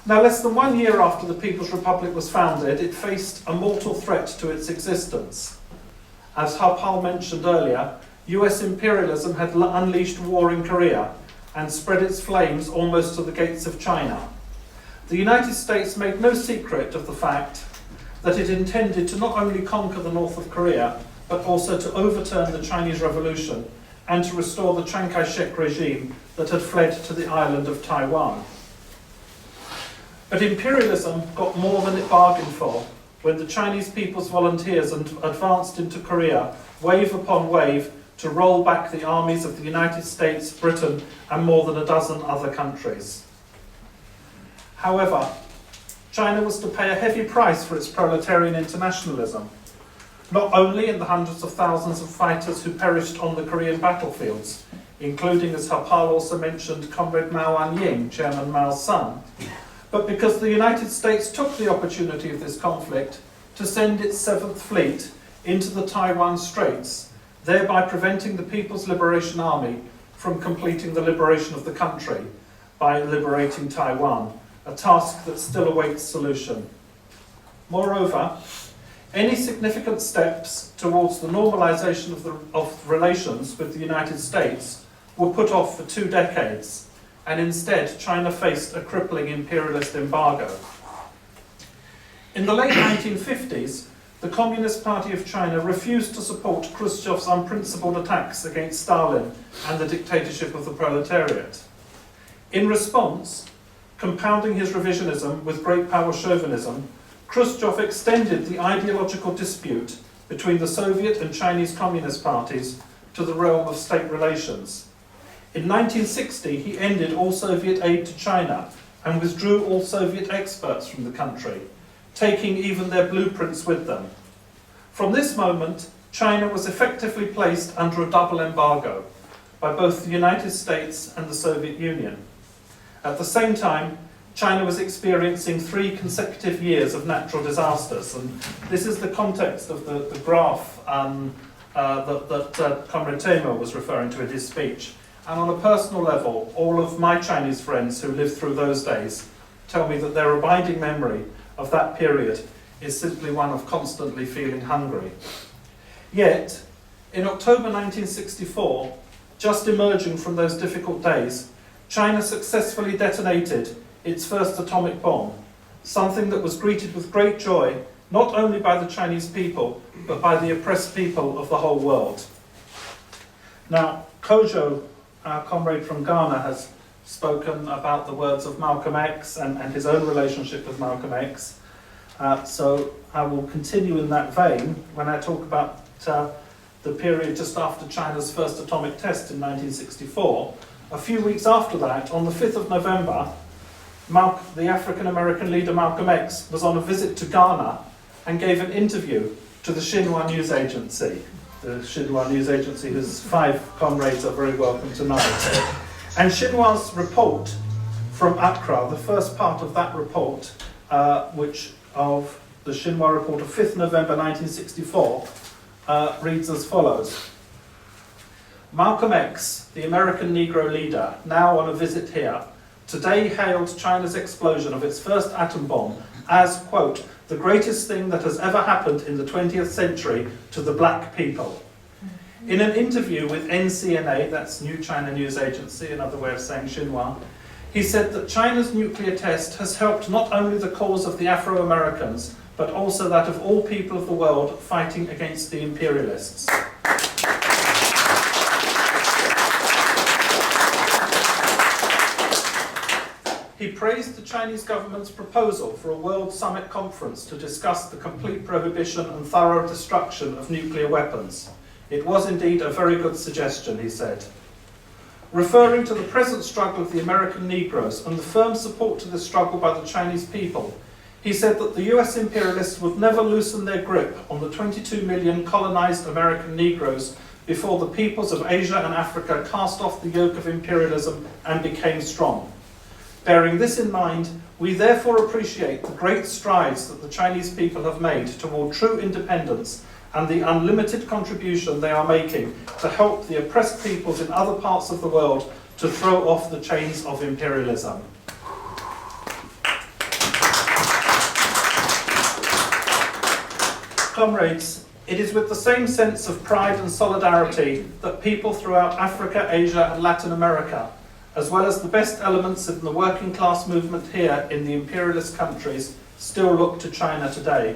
Now, less than 1 year after the People's Republic was founded, it faced a mortal threat to its existence. As Harpal mentioned earlier, US imperialism had unleashed war in Korea and spread its flames almost to the gates of China. The United States made no secret of the fact that it intended to not only conquer the north of Korea, but also to overturn the Chinese Revolution and to restore the Chiang Kai-shek regime that had fled to the island of Taiwan. But imperialism got more than it bargained for when the Chinese People's Volunteers advanced into Korea, wave upon wave, to roll back the armies of the United States, Britain, and more than a dozen other countries. However, China was to pay a heavy price for its proletarian internationalism, not only in the hundreds of thousands of fighters who perished on the Korean battlefields, including, as Harpal also mentioned, Comrade Mao An-ying, Chairman Mao's son, but because the United States took the opportunity of this conflict to send its 7th Fleet into the Taiwan Straits, thereby preventing the People's Liberation Army from completing the liberation of the country by liberating Taiwan, a task that still awaits solution. Moreover, any significant steps towards the normalization of relations with the United States were put off for 2 decades, and instead China faced a crippling imperialist embargo. In the late 1950s, the Communist Party of China refused to support Khrushchev's unprincipled attacks against Stalin and the dictatorship of the proletariat. In response, compounding his revisionism with great power chauvinism, Khrushchev extended the ideological dispute between the Soviet and Chinese Communist parties to the realm of state relations. In 1960, he ended all Soviet aid to China and withdrew all Soviet experts from the country, taking even their blueprints with them. From this moment, China was effectively placed under a double embargo by both the United States and the Soviet Union. At the same time, China was experiencing 3 consecutive years of natural disasters, and this is the context of the graph that Comrade Tamer was referring to in his speech. And on a personal level, all of my Chinese friends who lived through those days tell me that their abiding memory of that period is simply one of constantly feeling hungry. Yet, in October 1964, just emerging from those difficult days, China successfully detonated its first atomic bomb, something that was greeted with great joy, not only by the Chinese people, but by the oppressed people of the whole world. Now, Kojo, our comrade from Ghana, has spoken about the words of Malcolm X and his own relationship with Malcolm X. So I will continue in that vein when I talk about the period just after China's first atomic test in 1964. A few weeks after that, on the 5th of November, the African-American leader Malcolm X was on a visit to Ghana and gave an interview to the Xinhua news agency. The Xinhua news agency, whose 5 comrades are very welcome tonight. And Xinhua's report from Accra, the first part of that report, which of the Xinhua report of 5th November 1964, reads as follows. Malcolm X, the American Negro leader, now on a visit here, today hailed China's explosion of its first atom bomb as, quote, the greatest thing that has ever happened in the 20th century to the black people. In an interview with NCNA, that's New China News Agency, another way of saying Xinhua, he said that China's nuclear test has helped not only the cause of the Afro-Americans, but also that of all people of the world fighting against the imperialists. He praised the Chinese government's proposal for a World Summit conference to discuss the complete prohibition and thorough destruction of nuclear weapons. It was indeed a very good suggestion, he said. Referring to the present struggle of the American Negroes and the firm support to this struggle by the Chinese people, he said that the US imperialists would never loosen their grip on the 22 million colonized American Negroes before the peoples of Asia and Africa cast off the yoke of imperialism and became strong. Bearing this in mind, we therefore appreciate the great strides that the Chinese people have made toward true independence and the unlimited contribution they are making to help the oppressed peoples in other parts of the world to throw off the chains of imperialism. Comrades, it is with the same sense of pride and solidarity that people throughout Africa, Asia and Latin America, as well as the best elements of the working class movement here in the imperialist countries, still look to China today.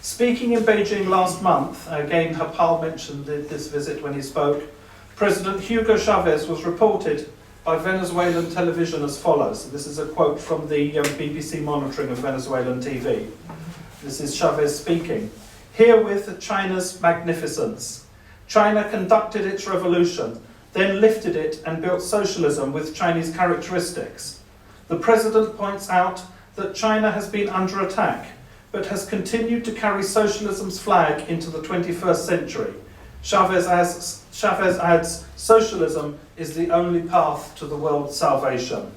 Speaking in Beijing last month, again Hapal mentioned this visit when he spoke, President Hugo Chavez was reported by Venezuelan television as follows. This is a quote from the BBC monitoring of Venezuelan TV. This is Chavez speaking. Herewith China's magnificence. China conducted its revolution, then lifted it and built socialism with Chinese characteristics. The president points out that China has been under attack, but has continued to carry socialism's flag into the 21st century. Chavez adds, socialism is the only path to the world's salvation.